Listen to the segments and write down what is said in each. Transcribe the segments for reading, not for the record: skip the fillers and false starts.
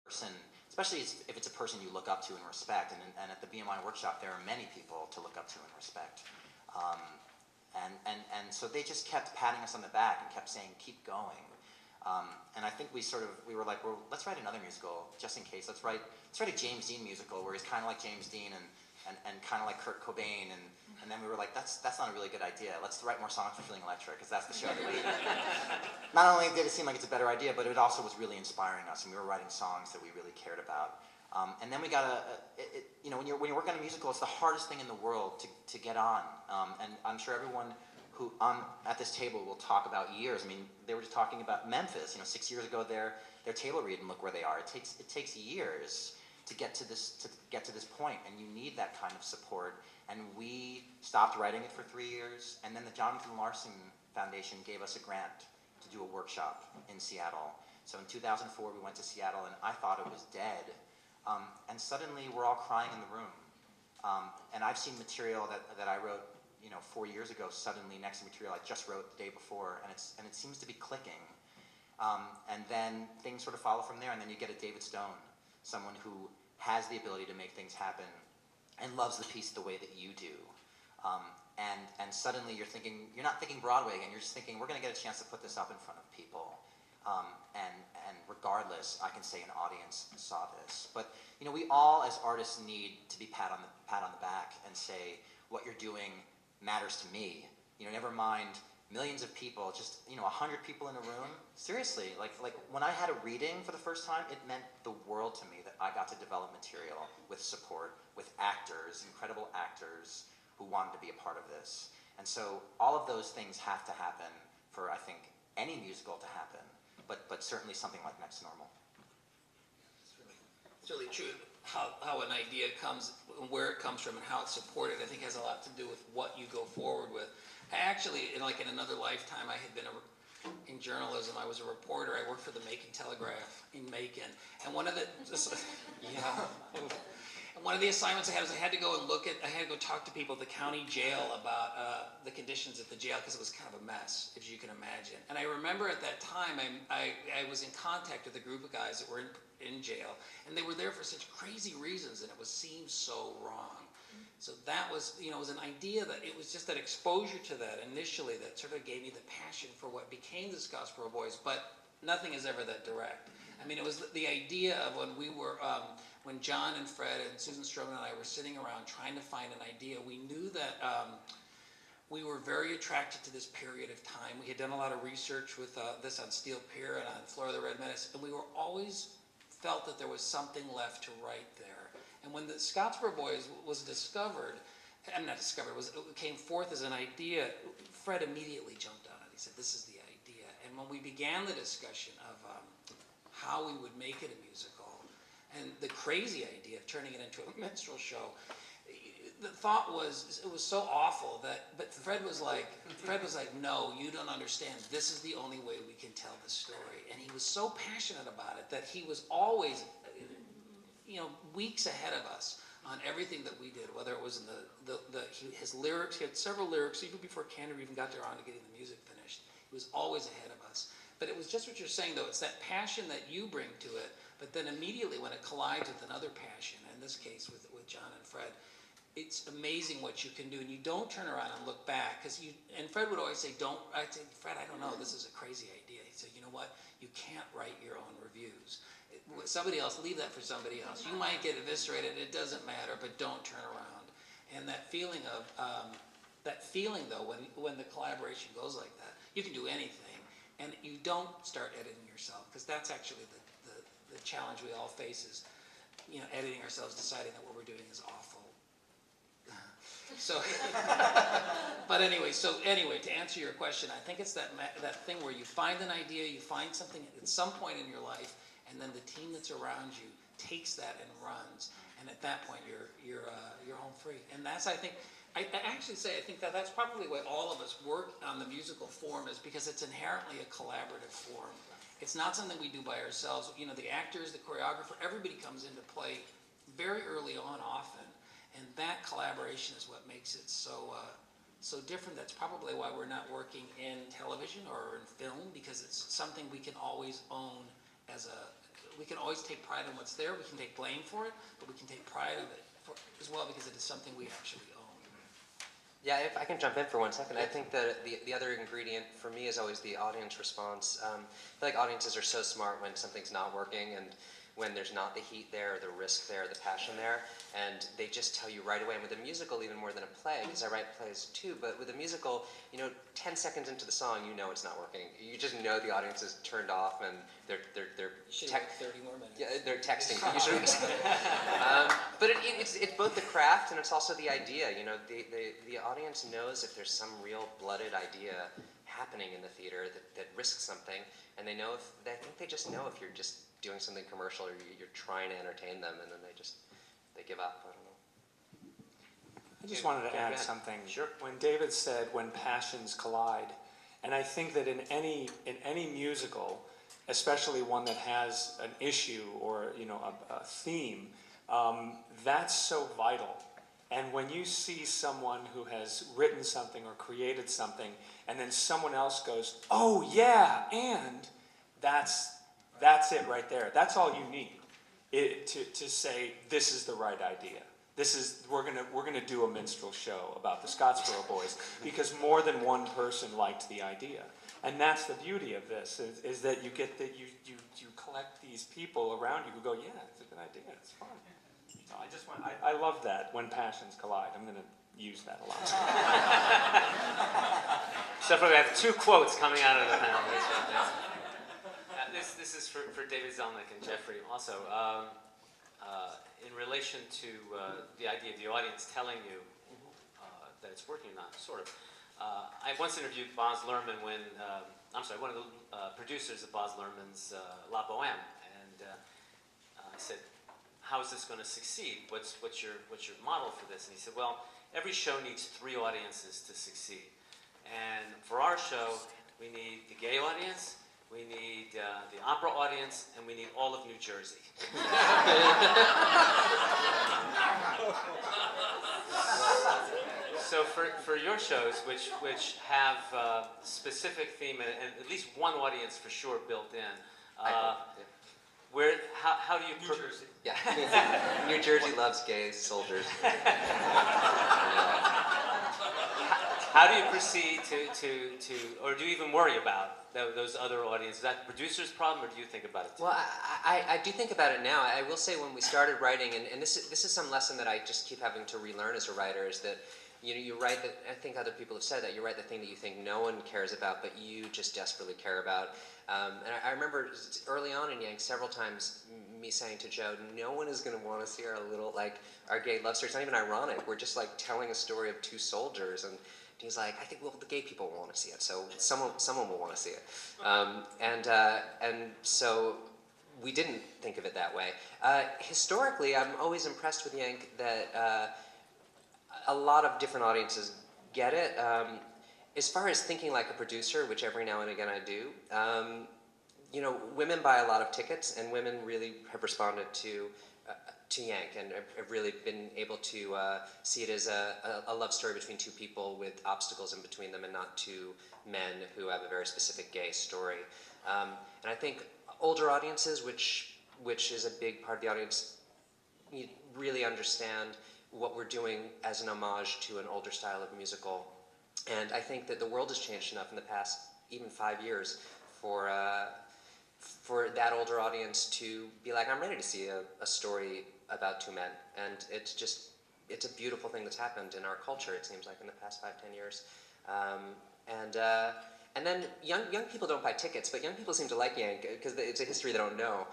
person, especially if it's a person you look up to and respect. And at the BMI workshop, there are many people to look up to and respect. And so they just kept patting us on the back and kept saying, keep going. And I think we were like, well, let's write another musical just in case. Let's write a James Dean musical where he's kind of like James Dean and kind of like Kurt Cobain. And then we were like, that's not a really good idea. Let's write more songs for Feeling Electric, because that's the show that we... Not only did it seem like it's a better idea, but it also was really inspiring us, and we were writing songs that we really cared about. And then we got when you're working on a musical, it's the hardest thing in the world to get on. And I'm sure everyone who at this table will talk about years. I mean, they were just talking about Memphis. 6 years ago, their table read, and look where they are. It takes years to get to this point, and you need that kind of support. And we stopped writing it for 3 years, and then the Jonathan Larson Foundation gave us a grant to do a workshop in Seattle. So in 2004, we went to Seattle, and I thought it was dead. And suddenly, we're all crying in the room. And I've seen material that I wrote 4 years ago suddenly next to material I just wrote the day before, and it seems to be clicking. And then things sort of follow from there, and then you get a David Stone, someone who has the ability to make things happen and loves the piece the way that you do. And suddenly you're not thinking Broadway again, you're just thinking, we're going to get a chance to put this up in front of people. And regardless, I can say an audience saw this. But we all as artists need to be pat on the back and say, what you're doing matters to me. Never mind millions of people, just 100 people in a room. Seriously, like when I had a reading for the first time, it meant the world to me that I got to develop material with support, with actors, incredible actors who wanted to be a part of this. And so all of those things have to happen for, I think, any musical to happen, but certainly something like Next Normal. It's really true. How an idea comes, where it comes from, and how it's supported, I think has a lot to do with what you go forward with. I actually, in another lifetime, I had been in journalism. I was a reporter. I worked for the Macon Telegraph in Macon, and one of the one of the assignments I had was I had to go talk to people at the county jail about the conditions at the jail, because it was kind of a mess, if you can imagine. And I remember at that time, I was in contact with a group of guys that were in jail, and they were there for such crazy reasons, and it seemed so wrong. So that was, it was an idea that it was just that exposure to that initially that sort of gave me the passion for what became the Scottsboro Boys, but nothing is ever that direct. I mean, it was the idea of when we were, when John and Fred and Susan Stroman and I were sitting around trying to find an idea, we knew that we were very attracted to this period of time. We had done a lot of research with this on Steel Pier and on Floor of the Red Menace, and we were always felt that there was something left to write there. And when the Scottsboro Boys was discovered, it came forth as an idea, Fred immediately jumped on it. He said, this is the idea. And when we began the discussion of how we would make it a musical, and the crazy idea of turning it into a minstrel show, the thought was, it was so awful but Fred was like, no, you don't understand. This is the only way we can tell the story. And he was so passionate about it that he was always, weeks ahead of us on everything that we did, whether it was in his lyrics. He had several lyrics, even before Cantor even got around to getting the music finished. He was always ahead of us. But it was just what you're saying, though. It's that passion that you bring to it, but then immediately when it collides with another passion, in this case with John and Fred, it's amazing what you can do, and you don't turn around and look back, and Fred would always say, I'd say, Fred, I don't know, this is a crazy idea. He'd say, you know what, you can't write your own reviews. Somebody else, leave that for somebody else. You might get eviscerated, it doesn't matter, but don't turn around. And that feeling though, when the collaboration goes like that, you can do anything, and you don't start editing yourself, because that's actually the challenge we all face is, editing ourselves, deciding that what we're doing is awful. So, but anyway, to answer your question, I think it's that thing where you find an idea, you find something at some point in your life, and then the team that's around you takes that and runs, and at that point you're home free. And that's, I think that's probably why all of us work on the musical form, is because it's inherently a collaborative form. It's not something we do by ourselves. The actors, the choreographer, everybody comes into play very early on often. And that collaboration is what makes it so different. That's probably why we're not working in television or in film, because it's something we can always own can always take pride in what's there. We can take blame for it, but we can take pride in it as well because it is something we actually own. Yeah, if I can jump in for 1 second, I think that the other ingredient for me is always the audience response. I feel like audiences are so smart when something's not working and when there's not the heat there, or the risk there, or the passion there, and they just tell you right away. And with a musical, even more than a play, because I write plays too, but with a musical, 10 seconds into the song, you know it's not working. You just know the audience is turned off and they're You should have 30 more minutes. Yeah, they're texting. But it's both the craft and it's also the idea. The audience knows if there's some real blooded idea happening in the theater that risks something, and I think they just know if you're just doing something commercial or you're trying to entertain them, and then they give up. I don't know. I just wanted to add something. Sure. When David said, "When passions collide," and I think that in any musical, especially one that has an issue or a theme, that's so vital. And when you see someone who has written something or created something, and then someone else goes, "Oh yeah," and that's it right there. That's all you need to say this is the right idea. We're gonna do a minstrel show about the Scottsboro boys because more than one person liked the idea, and that's the beauty of this is that you get that you collect these people around you who go, yeah, it's a good idea, it's fun. So I love that when passions collide. I'm gonna use that a lot. So far we have 2 quotes coming out of the panel. This is for David Zellnik and Jeffrey also. In relation to the idea of the audience telling you that it's working or not, sort of. I once interviewed Baz Luhrmann one of the producers of Baz Luhrmann's La Boheme, and I said, "How is this going to succeed? What's your model for this?" And he said, "Well, every show needs 3 audiences to succeed, and for our show, we need the gay audience, we need the opera audience, and we need all of New Jersey." So for your shows, which have specific theme and at least one audience for sure built in, how do you... New Jersey. Yeah. New Jersey loves gay soldiers. How do you proceed to or do you even worry about those other audiences? Is that the producer's problem, or do you think about it too? Well, I do think about it now. I will say when we started writing, and this is some lesson that I just keep having to relearn as a writer, is that you write that, I think other people have said that, you write the thing that you think no one cares about, but you just desperately care about. And I remember early on in Yank several times me saying to Joe, no one is going to want to see our gay love story. It's not even ironic. We're just like telling a story of 2 soldiers, and he's like, I think, well, the gay people will want to see it, so someone will want to see it. And so we didn't think of it that way. Historically, I'm always impressed with Yank that a lot of different audiences get it. As far as thinking like a producer, which every now and again I do, women buy a lot of tickets, and women really have responded to Yank, and have really been able to see it as a love story between 2 people with obstacles in between them, and not 2 men who have a very specific gay story. And I think older audiences, which is a big part of the audience, really understand what we're doing as an homage to an older style of musical. And I think that the world has changed enough in the past even 5 years for that older audience to be like, I'm ready to see a story about 2 men. And it's a beautiful thing that's happened in our culture, it seems like, in the past 5-10 years. And then young people don't buy tickets, but young people seem to like Yank because it's a history they don't know.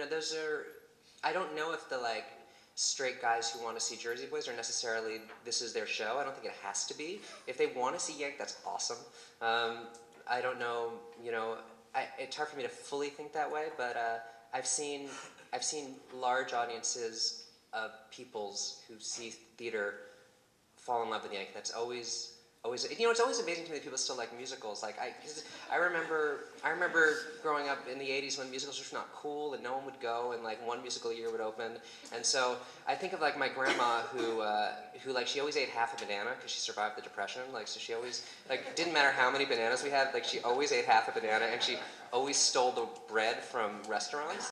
Those are, I don't know if the straight guys who want to see Jersey Boys are necessarily, this is their show. I don't think it has to be. If they want to see Yank, that's awesome. I don't know, it's hard for me to fully think that way, but I've seen large audiences of peoples who see theater fall in love with Yank. That's always always, it's always amazing to me that people still like musicals. Like I remember growing up in the '80s when musicals were not cool and no one would go, and like one musical a year would open. And so I think of like my grandma who like she always ate half a banana because she survived the Depression. Like so she always like didn't matter how many bananas we had, like she always ate half a banana, and she always stole the bread from restaurants.